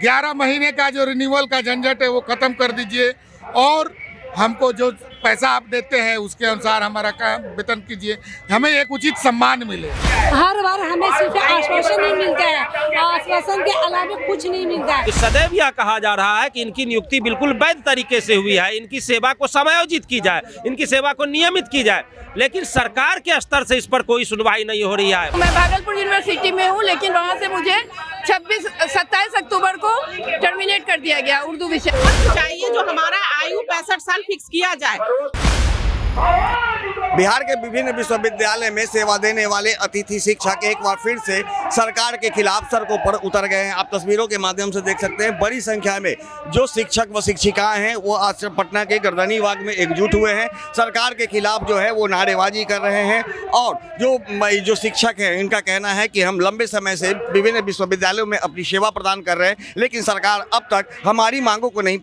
11 महीने का जो रिन्यूअल का झंझट है वो ख़त्म कर दीजिए और हमको जो पैसा आप देते हैं उसके अनुसार हमारा काम वेतन कीजिए, हमें एक उचित सम्मान मिले। हर बार हमें सिर्फ आश्वासन ही मिलता है, आश्वासन के अलावा कुछ नहीं मिलता है। सदैव यह कहा जा रहा है कि इनकी नियुक्ति बिल्कुल वैध तरीके से हुई है, इनकी सेवा को समायोजित की जाए, इनकी सेवा को नियमित की जाए, लेकिन सरकार के स्तर से इस पर कोई सुनवाई नहीं हो रही है। मैं भागलपुर यूनिवर्सिटी में हूँ, लेकिन वहाँ से मुझे 27 अक्टूबर को टर्मिनेट कर दिया गया उर्दू विषय। चाहिए जो हमारा आयु 65 साल फिक्स किया जाए। बिहार के विभिन्न विश्वविद्यालय में सेवा देने वाले अतिथि शिक्षक एक बार फिर से सरकार के खिलाफ सड़कों पर उतर गए हैं। आप तस्वीरों के माध्यम से देख सकते हैं, बड़ी संख्या में जो शिक्षक व शिक्षिकाएं हैं वो आज पटना के गर्दनी बाग में एकजुट हुए हैं। सरकार के खिलाफ जो है वो नारेबाजी कर रहे हैं और जो शिक्षक हैं इनका कहना है कि हम लंबे समय से विभिन्न विश्वविद्यालयों में अपनी सेवा प्रदान कर रहे हैं, लेकिन सरकार अब तक हमारी मांगों को नहीं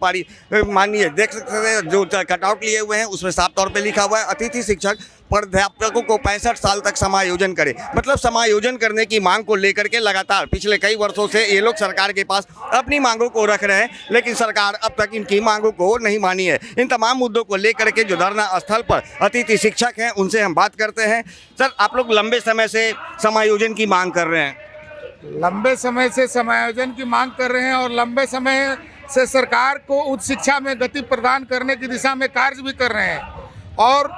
मानिए। देख सकते हैं जो कटआउट लिए हुए हैं उसमें साफ तौर पर लिखा हुआ है अतिथि शिक्षक प्राध्यापकों को 65 साल तक समायोजन करे। मतलब समायोजन करने की मांग को लेकर के लगातार पिछले कई वर्षों से ये लोग सरकार के पास अपनी मांगों को रख रहे हैं, लेकिन सरकार अब तक इनकी मांगों को नहीं मानी है। इन तमाम मुद्दों को लेकर के जो धरना स्थल पर अतिथि शिक्षक हैं उनसे हम बात करते हैं। सर, आप लोग लंबे समय से समायोजन की मांग कर रहे हैं। लंबे समय से समायोजन की मांग कर रहे हैं और लंबे समय से सरकार को उच्च शिक्षा में गति प्रदान करने की दिशा में कार्य भी कर रहे हैं। और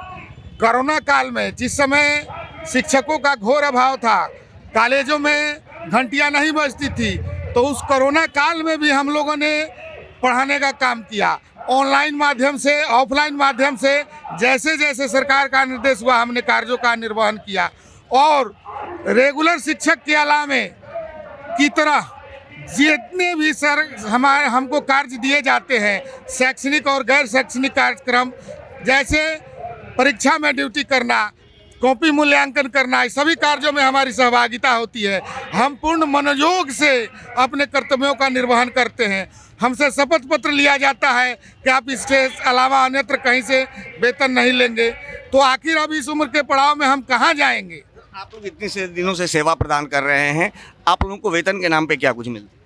कोरोना काल में जिस समय शिक्षकों का घोर अभाव था, कॉलेजों में घंटियां नहीं बजती थी, तो उस कोरोना काल में भी हम लोगों ने पढ़ाने का काम किया। ऑनलाइन माध्यम से, ऑफलाइन माध्यम से जैसे जैसे सरकार का निर्देश हुआ हमने कार्यों का निर्वहन किया। और रेगुलर शिक्षक के अलावे की तरह जितने भी हमको कार्य दिए जाते हैं, शैक्षणिक और गैर शैक्षणिक कार्यक्रम, जैसे परीक्षा में ड्यूटी करना, कॉपी मूल्यांकन करना, सभी कार्यों में हमारी सहभागिता होती है। हम पूर्ण मनोयोग से अपने कर्तव्यों का निर्वहन करते हैं। हमसे शपथ पत्र लिया जाता है कि आप इसके अलावा अन्यत्र कहीं से वेतन नहीं लेंगे, तो आखिर अब इस उम्र के पड़ाव में हम कहाँ जाएंगे। आप लोग इतने दिनों से सेवा प्रदान कर रहे हैं, आप लोगों को वेतन के नाम पे क्या कुछ मिलता है?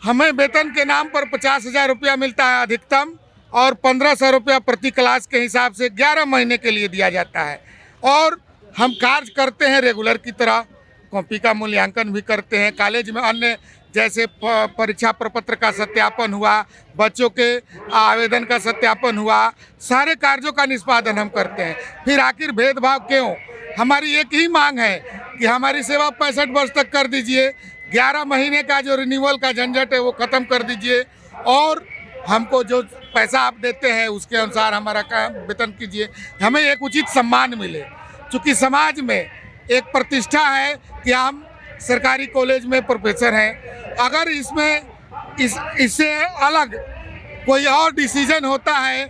हमें वेतन के नाम पर 50,000 रुपया मिलता है अधिकतम, और 1500 रुपया प्रति क्लास के हिसाब से 11 महीने के लिए दिया जाता है। और हम कार्य करते हैं रेगुलर की तरह, कॉपी का मूल्यांकन भी करते हैं, कॉलेज में अन्य जैसे परीक्षा प्रपत्र का सत्यापन हुआ, बच्चों के आवेदन का सत्यापन हुआ, सारे कार्यों का निष्पादन हम करते हैं। फिर आखिर भेदभाव क्यों? हमारी एक ही मांग है कि हमारी सेवा 65 वर्ष तक कर दीजिए, 11 महीने का जो रिन्यूअल का झंझट है वो ख़त्म कर दीजिए और हमको जो पैसा आप देते हैं उसके अनुसार हमारा काम वेतन कीजिए, हमें एक उचित सम्मान मिले। क्योंकि समाज में एक प्रतिष्ठा है कि हम सरकारी कॉलेज में प्रोफेसर हैं, अगर इससे अलग कोई और डिसीजन होता है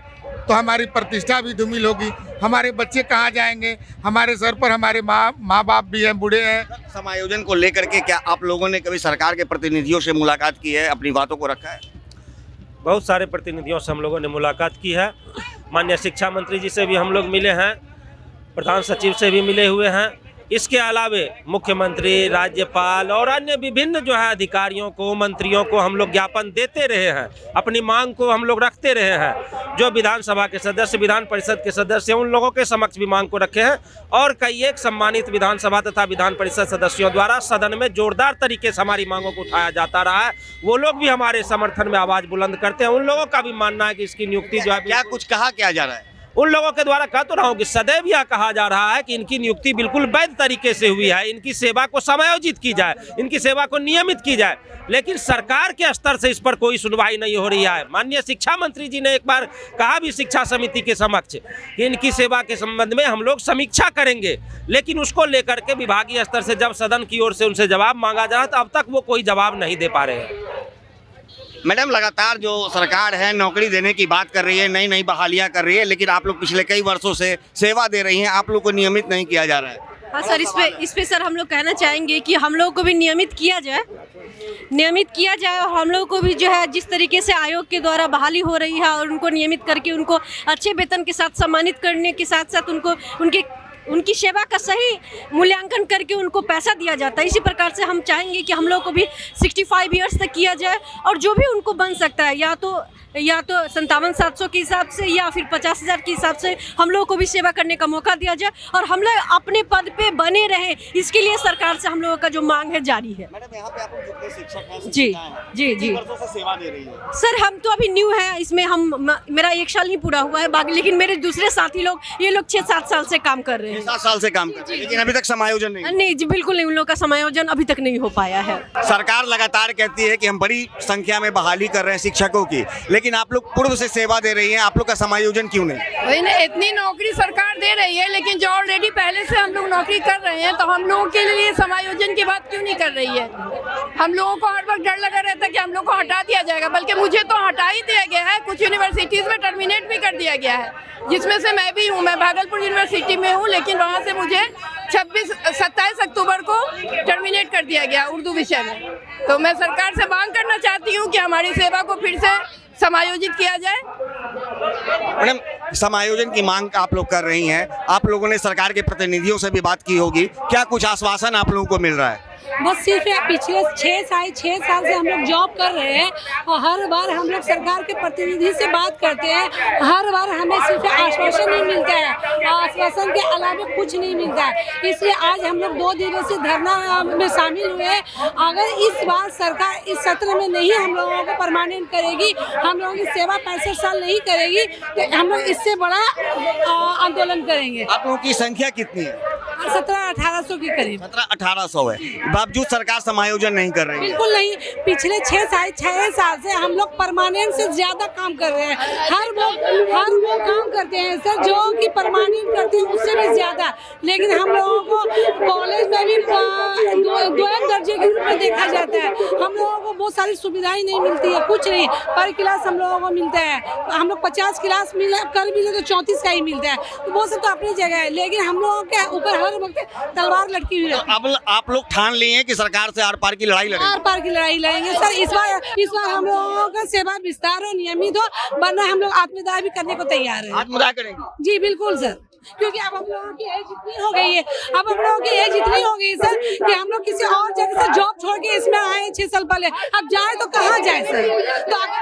तो हमारी प्रतिष्ठा भी धूमिल होगी। हमारे बच्चे कहाँ जाएंगे? हमारे सर पर हमारे माँ बाप भी हैं, बूढ़े हैं। समायोजन को लेकर के क्या आप लोगों ने कभी सरकार के प्रतिनिधियों से मुलाकात की है, अपनी बातों को रखा है? बहुत सारे प्रतिनिधियों से हम लोगों ने मुलाकात की है। माननीय शिक्षा मंत्री जी से भी हम लोग मिले हैं, प्रधान सचिव से भी मिले हुए हैं। इसके अलावे मुख्यमंत्री, राज्यपाल और अन्य विभिन्न जो है अधिकारियों को, मंत्रियों को हम लोग ज्ञापन देते रहे हैं, अपनी मांग को हम लोग रखते रहे हैं। जो विधानसभा के सदस्य, विधान परिषद के सदस्य, उन लोगों के समक्ष भी मांग को रखे हैं और कई एक सम्मानित विधानसभा तथा विधान परिषद सदस्यों द्वारा सदन में जोरदार तरीके से हमारी मांगों को उठाया जाता रहा है। वो लोग भी हमारे समर्थन में आवाज़ बुलंद करते हैं। उन लोगों का भी मानना है कि इसकी नियुक्ति जो है, क्या कुछ कहा क्या जा रहा है? उन लोगों के द्वारा कह तो रहा हूँ कि सदैव यह कहा जा रहा है कि इनकी नियुक्ति बिल्कुल वैध तरीके से हुई है, इनकी सेवा को समायोजित की जाए, इनकी सेवा को नियमित की जाए, लेकिन सरकार के स्तर से इस पर कोई सुनवाई नहीं हो रही है। माननीय शिक्षा मंत्री जी ने एक बार कहा भी शिक्षा समिति के समक्ष कि इनकी सेवा के संबंध में हम लोग समीक्षा करेंगे, लेकिन उसको लेकर के विभागीय स्तर से जब सदन की ओर से उनसे जवाब मांगा जा रहा तो अब तक वो कोई जवाब नहीं दे पा रहे हैं। मैडम, लगातार जो सरकार है नौकरी देने की बात कर रही है, नई नई बहालियां कर रही है, लेकिन आप लोग पिछले कई वर्षों से सेवा दे रही हैं, आप लोग को नियमित नहीं किया जा रहा है। हाँ सर, इस पे सर हम लोग कहना चाहेंगे कि हम लोगों को भी नियमित किया जाए और हम लोगों को भी जो है जिस तरीके से आयोग के द्वारा बहाली हो रही है और उनको नियमित करके उनको अच्छे वेतन के साथ सम्मानित करने के साथ साथ उनकी सेवा का सही मूल्यांकन करके उनको पैसा दिया जाता है। इसी प्रकार से हम चाहेंगे कि हम लोग को भी 65 ईयर्स तक किया जाए और जो भी उनको बन सकता है या तो 57,700 के हिसाब से या फिर 50,000 के हिसाब से हम लोगों को भी सेवा करने का मौका दिया जाए और हम लोग अपने पद पे बने रहें। इसके लिए सरकार से हम लोगों का जो मांग है जारी है। मैडम यहाँ पे आप लोग जितने शिक्षक हैं जी जी कितने वर्षों से सेवा दे रही है? सर हम तो अभी न्यू है इसमें, मेरा 1 साल नहीं पूरा हुआ है बाकी, लेकिन मेरे दूसरे साथी लोग ये लोग 6-7 साल से काम कर रहे हैं। 7 साल से काम कर रहे हैं लेकिन अभी तक समायोजन नहीं जी, बिल्कुल नहीं, उन लोगों का समायोजन अभी तक नहीं हो पाया है। सरकार लगातार कहती है कि हम बड़ी संख्या में बहाली कर रहे हैं शिक्षकों की, लेकिन आप लोग पूर्व से सेवा दे रही हैं, आप लोग का समायोजन क्यों नहीं? वही ना, इतनी नौकरी सरकार दे रही है लेकिन जो ऑलरेडी पहले से हम लोग नौकरी कर रहे हैं तो हम लोगों के लिए समायोजन की बात क्यों नहीं कर रही है? हम लोगों को हर वक्त डर लगा रहता है कि हम लोग को हटा दिया जाएगा, बल्कि मुझे तो हटा ही दिया गया है। कुछ यूनिवर्सिटीज में टर्मिनेट भी कर दिया गया है, जिसमें से मैं भी हूँ। मैं भागलपुर यूनिवर्सिटी में हूँ, लेकिन वहाँ से मुझे 27 अक्टूबर को टर्मिनेट कर दिया गया उर्दू विषय में। तो मैं सरकार से मांग करना चाहती हूँ कि हमारी सेवा को फिर से समायोजित किया जाए। मैडम, समायोजन की मांग आप लोग कर रही हैं, आप लोगों ने सरकार के प्रतिनिधियों से भी बात की होगी, क्या कुछ आश्वासन आप लोगों को मिल रहा है? बस सिर्फ पिछले 6 साल से हम लोग जॉब कर रहे हैं और हर बार हम लोग सरकार के प्रतिनिधि से बात करते हैं, हर बार हमें सिर्फ आश्वासन ही मिलता है, आश्वासन के अलावा कुछ नहीं मिलता है। इसलिए आज हम लोग 2 दिनों से धरना में शामिल हुए। अगर इस बार सरकार इस सत्र में नहीं हम लोगों को परमानेंट करेगी, हम लोगों की सेवा 65 साल नहीं करेगी, तो हम लोग इससे बड़ा आंदोलन करेंगे। आप लोगों की संख्या कितनी है? 1700-1800 के करीब। 1700-1800 है, बावजूद सरकार समायोजन नहीं कर रही है। बिल्कुल नहीं, पिछले 6 साल से हम लोग परमानेंट से ज्यादा काम कर रहे हैं। हर वो काम करते हैं सर जो कि परमानेंट करते हैं उससे भी ज्यादा, लेकिन हम लोगों को कॉलेज में भी 2 दर्जे के रूप में देखा जाता है। हम लोगों को बहुत सारी सुविधाएं नहीं मिलती है, कुछ नहीं। पर क्लास हम लोगों को मिलता है, हम लोग 50 क्लास कर भी तो 34 का ही मिलता है, तो वो सब तो अपनी जगह है, लेकिन हम लोगों के ऊपर हर वक्त तलवार लटकी हुई है। अब आप लोग ठान लिए हैं कि सरकार से आर पार की लड़ाई लड़ेंगे? आर पार की लड़ाई लड़ेंगे सर। इस बार हम लोगों का सेवा विस्तार हो, नियमित हो, वरना हम लोग आत्मदाह भी करने को तैयार है। आत्मदाह करेंगे? जी बिल्कुल सर, क्योंकि अब हम लोगों की एज इतनी हो गई है, अब हम लोगों की एज इतनी हो गई सर कि हम लोग किसी और जगह से जॉब छोड़ के इसमें आए 6 साल पहले, अब जाए तो कहाँ जाए सर?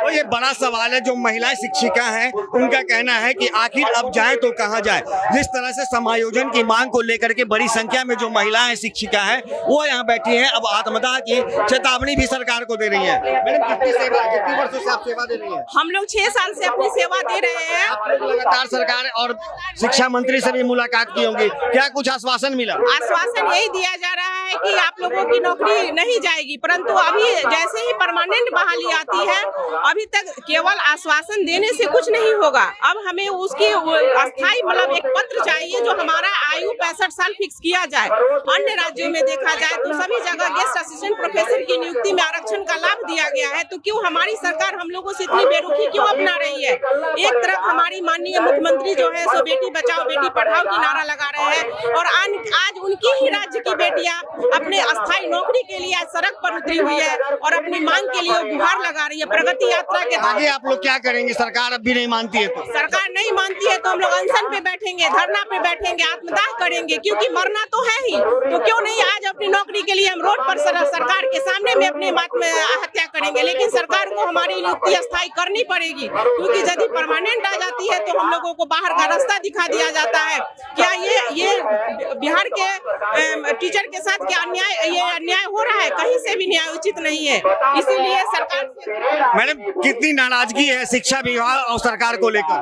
तो ये बड़ा सवाल है। जो महिला शिक्षिका हैं उनका कहना है कि आखिर अब जाए तो कहाँ जाए। जिस तरह से समायोजन की मांग को लेकर के बड़ी संख्या में जो महिलाएं शिक्षिका हैं वो यहाँ बैठी हैं, अब आत्मदाह की चेतावनी भी सरकार को दे रही है। मैडम, कितनी वर्षों से आप सेवा दे रही है? हम लोग 6 साल से अपनी सेवा दे रहे हैं। आप लोग लगातार सरकार और शिक्षा मंत्री से भी मुलाकात की होंगी, क्या कुछ आश्वासन मिला? आश्वासन यही दिया जा रहा है कि आप लोगों की नौकरी नहीं जाएगी, परंतु अभी जैसे ही परमानेंट बहाली आती है, अभी तक केवल आश्वासन देने से कुछ नहीं होगा। अब हमें उसकी अस्थायी मतलब एक पत्र चाहिए जो हमारा आयु 65 साल फिक्स किया जाए। अन्य राज्यों में देखा जाए तो सभी जगह गेस्ट असिस्टेंट प्रोफेसर की नियुक्ति में आरक्षण का लाभ दिया गया है, तो क्यों हमारी सरकार हम लोगों से इतनी बेरुखी क्यों अपना रही है? एक तरफ हमारी माननीय मुख्यमंत्री जो है सो बेटी बचाओ बेटी पढ़ाओ की नारा लगा रहे हैं और आज उनकी ही राज्य की बेटियां अपने अस्थायी नौकरी के लिए सड़क पर उतरी हुई है और अपनी मांग के लिए गुहार लगा रही है। प्रगति यात्रा के आगे आप लोग क्या करेंगे? सरकार अब भी नहीं मानती है तो? सरकार नहीं मानती है तो हम लोग अनशन पे बैठेंगे, धरना पे बैठेंगे, आत्मदाह करेंगे, क्योंकि मरना तो है ही, तो क्यों नहीं आज अपनी नौकरी के लिए हम रोड पर सरकार के सामने में अपने आत्महत्या करेंगे। लेकिन सरकार को हमारी नियुक्ति अस्थायी करनी पड़ेगी, क्योंकि यदि परमानेंट आ जाती है तो हम लोगों को बाहर का रास्ता दिखा दिया जाता है। क्या ये बिहार के टीचर के साथ क्या अन्याय हो रहा है? कहीं से भी न्याय उचित नहीं है, इसीलिए सरकार से। मैडम, कितनी नाराजगी है शिक्षा विभाग और सरकार को लेकर?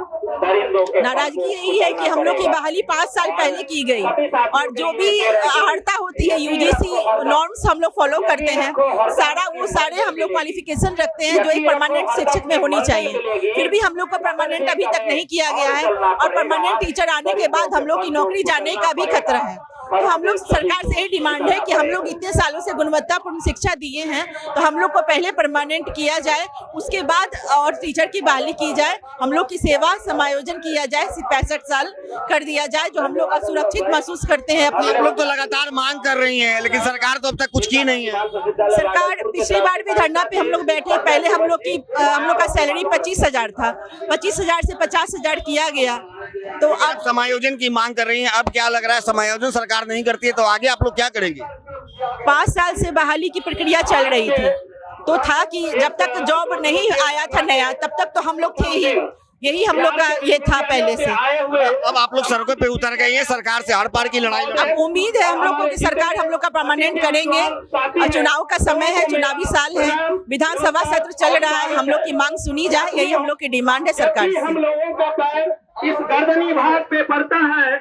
नाराजगी यही है कि हम लोग की बहाली 5 साल पहले की गई और जो भी अहर्ता होती है यूजीसी नॉर्म्स हम लोग फॉलो करते हैं, सारे हम लोग क्वालिफिकेशन रखते हैं जो एक परमानेंट शिक्षक में होनी चाहिए। फिर भी हम लोग का परमानेंट अभी तक नहीं किया गया है और परमानेंट टीचर आने के बाद हम लोग की नौकरी जाने का भी खतरा है। तो हम लोग सरकार से यही डिमांड है कि हम लोग इतने सालों से गुणवत्तापूर्ण शिक्षा दिए हैं, तो हम लोग को पहले परमानेंट किया जाए, उसके बाद और टीचर की बहाली की जाए, हम लोग की सेवा समायोजन किया जाए, 65 साल कर दिया जाए, जो हम लोग असुरक्षित महसूस करते हैं। आप लोग तो लगातार मांग कर रही हैं, लेकिन सरकार तो अब तक कुछ की नहीं है। सरकार पिछली बार भी धरना पे हम लोग बैठे, पहले हम लोग का सैलरी 25,000 था, 25,000 से 50,000 किया गया, तो अब अब समायोजन की मांग कर रही हैं, अब क्या लग रहा है समायोजन सरकार नहीं करती है तो आगे आप लोग क्या करेंगे? 5 साल से बहाली की प्रक्रिया चल रही थी, तो था कि जब तक जॉब नहीं आया था नया तब तक तो हम लोग थे ही, यही हम लोग का ये था पहले से। अब आप लोग सड़कों पे उतर गए हैं, सरकार से हर पार की लड़ाई लड़ रहे हैं। अब उम्मीद है हम लोग को कि सरकार हम लोग का परमानेंट करेंगे। और चुनाव का समय है, चुनावी साल है, विधानसभा सत्र चल रहा है, हम लोग की मांग सुनी जाए, यही हम लोग की डिमांड है सरकार से। इस गर्दनी भाग पे पड़ता है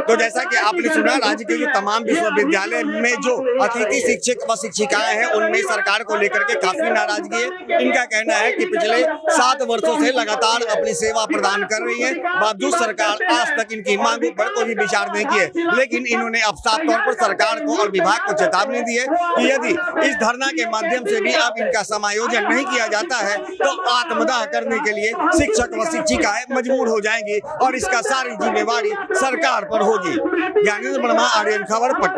तो जैसा कि आपने सुना, राज्य के जो तमाम विश्वविद्यालय में जो अतिथि शिक्षक व शिक्षिकाएं हैं उनमें सरकार को लेकर के काफी नाराजगी है। इनका कहना है कि पिछले 7 वर्षों से लगातार अपनी सेवा प्रदान कर रही है, बावजूद सरकार आज तक इनकी मांगों पर कोई भी विचार नहीं किए। लेकिन इन्होंने अब साफ तौर पर सरकार को और विभाग को चेतावनी दी है कि यदि इस धरना के माध्यम से भी अब इनका समायोजन नहीं किया जाता है तो आत्मदाह करने के लिए शिक्षक व शिक्षिकाएं मजबूर हो जाएंगी और इसका सारी जिम्मेवारी सरकार पर होगी। ज्ञानेंद्र वर्मा, आर्यन खबर, पटना।